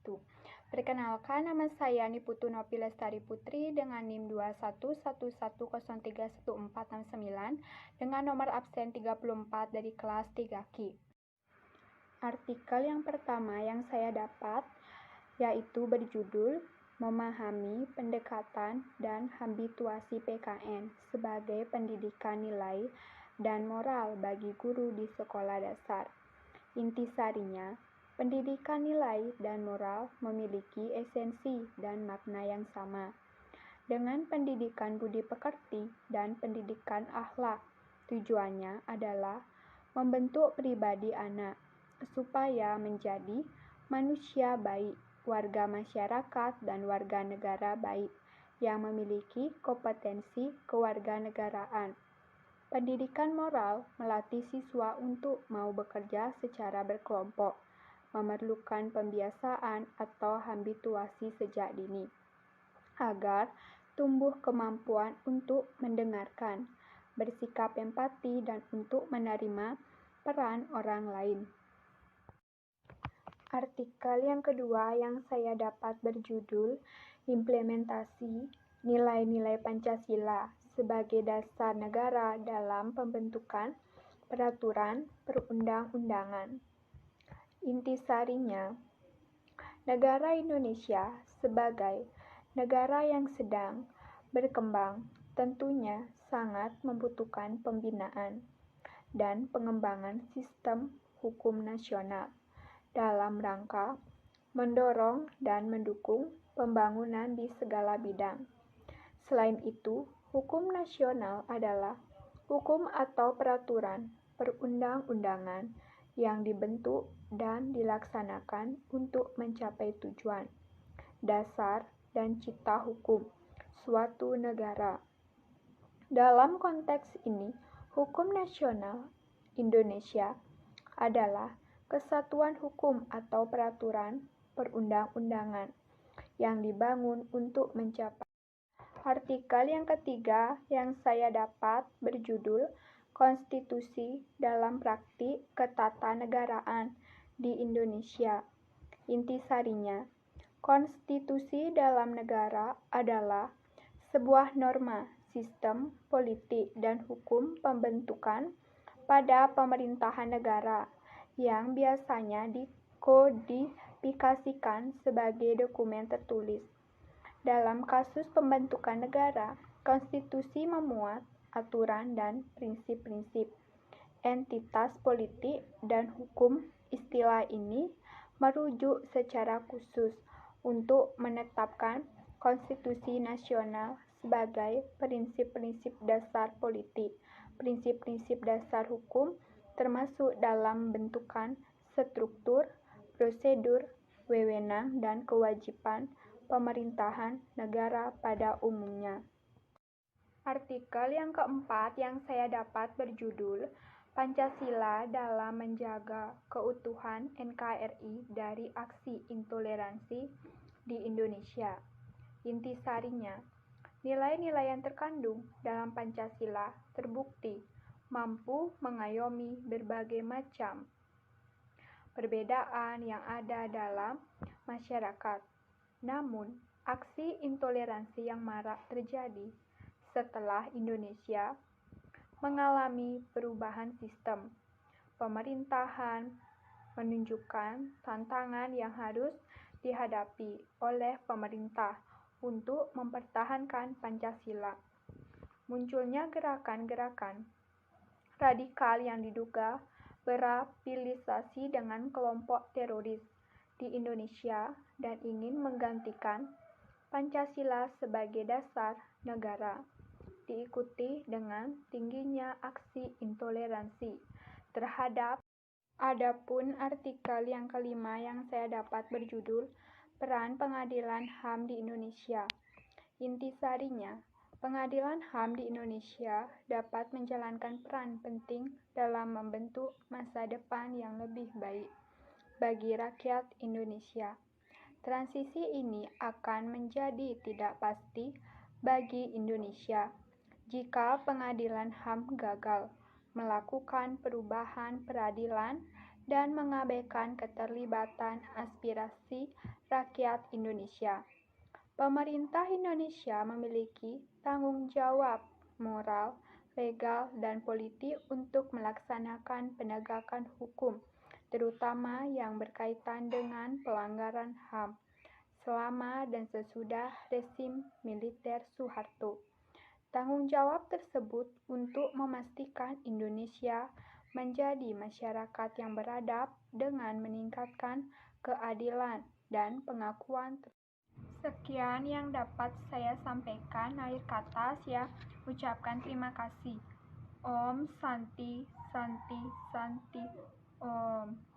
Swastiastu. Perkenalkan, nama saya Niputu Nopi Lestari Putri dengan NIM 2111031469 dengan nomor absen 34 dari kelas 3Q. Artikel yang pertama yang saya dapat yaitu berjudul Memahami Pendekatan dan Habituasi PKN sebagai Pendidikan Nilai dan Moral bagi Guru di Sekolah Dasar. Intisarinya, pendidikan nilai dan moral memiliki esensi dan makna yang sama dengan pendidikan budi pekerti dan pendidikan akhlak. Tujuannya adalah membentuk pribadi anak supaya menjadi manusia baik, warga masyarakat dan warga negara baik yang memiliki kompetensi kewarganegaraan. Pendidikan moral melatih siswa untuk mau bekerja secara berkelompok, memerlukan pembiasaan atau habituasi sejak dini, agar tumbuh kemampuan untuk mendengarkan, bersikap empati, dan untuk menerima peran orang lain. Artikel yang kedua yang saya dapat berjudul Implementasi Nilai-nilai Pancasila sebagai dasar negara dalam pembentukan peraturan perundang-undangan. Intisarinya, negara Indonesia sebagai negara yang sedang berkembang tentunya sangat membutuhkan pembinaan dan pengembangan sistem hukum nasional dalam rangka mendorong dan mendukung pembangunan di segala bidang. Selain itu, hukum nasional adalah hukum atau peraturan perundang-undangan yang dibentuk dan dilaksanakan untuk mencapai tujuan, dasar, dan cita hukum suatu negara. Dalam konteks ini, hukum nasional Indonesia adalah kesatuan hukum atau peraturan perundang-undangan yang dibangun untuk mencapai. Artikel yang ketiga yang saya dapat berjudul Konstitusi dalam Praktik Ketatanegaraan di Indonesia. Intisarinya, konstitusi dalam negara adalah sebuah norma, sistem, politik, dan hukum pembentukan pada pemerintahan negara yang biasanya dikodifikasikan sebagai dokumen tertulis. Dalam kasus pembentukan negara, konstitusi memuat aturan dan prinsip-prinsip entitas politik dan hukum. Istilah ini merujuk secara khusus untuk menetapkan konstitusi nasional sebagai prinsip-prinsip dasar politik, prinsip-prinsip dasar hukum, termasuk dalam bentukan struktur, prosedur, wewenang, dan kewajiban pemerintahan negara pada umumnya. Artikel yang keempat yang saya dapat berjudul Pancasila dalam Menjaga Keutuhan NKRI dari Aksi Intoleransi di Indonesia. Intisarinya, nilai-nilai yang terkandung dalam Pancasila terbukti mampu mengayomi berbagai macam perbedaan yang ada dalam masyarakat. Namun, aksi intoleransi yang marak terjadi setelah Indonesia mengalami perubahan sistem pemerintahan, menunjukkan tantangan yang harus dihadapi oleh pemerintah untuk mempertahankan Pancasila. Munculnya gerakan-gerakan radikal yang diduga berafiliasi dengan kelompok teroris di Indonesia dan ingin menggantikan Pancasila sebagai dasar negara, diikuti dengan tingginya aksi intoleransi terhadap. Adapun artikel yang kelima yang saya dapat berjudul Peran Pengadilan HAM di Indonesia. Intisarinya, Pengadilan HAM di Indonesia dapat menjalankan peran penting dalam membentuk masa depan yang lebih baik bagi rakyat Indonesia. Transisi ini akan menjadi tidak pasti bagi Indonesia jika Pengadilan HAM gagal melakukan perubahan peradilan dan mengabaikan keterlibatan aspirasi rakyat Indonesia. Pemerintah Indonesia memiliki tanggung jawab moral, legal, dan politik untuk melaksanakan penegakan hukum, terutama yang berkaitan dengan pelanggaran HAM, selama dan sesudah rezim militer Soeharto. Tanggung jawab tersebut untuk memastikan Indonesia menjadi masyarakat yang beradab dengan meningkatkan keadilan dan pengakuan. Sekian yang dapat saya sampaikan. Akhir kata saya ucapkan terima kasih. Om Santi Santi Santi Om.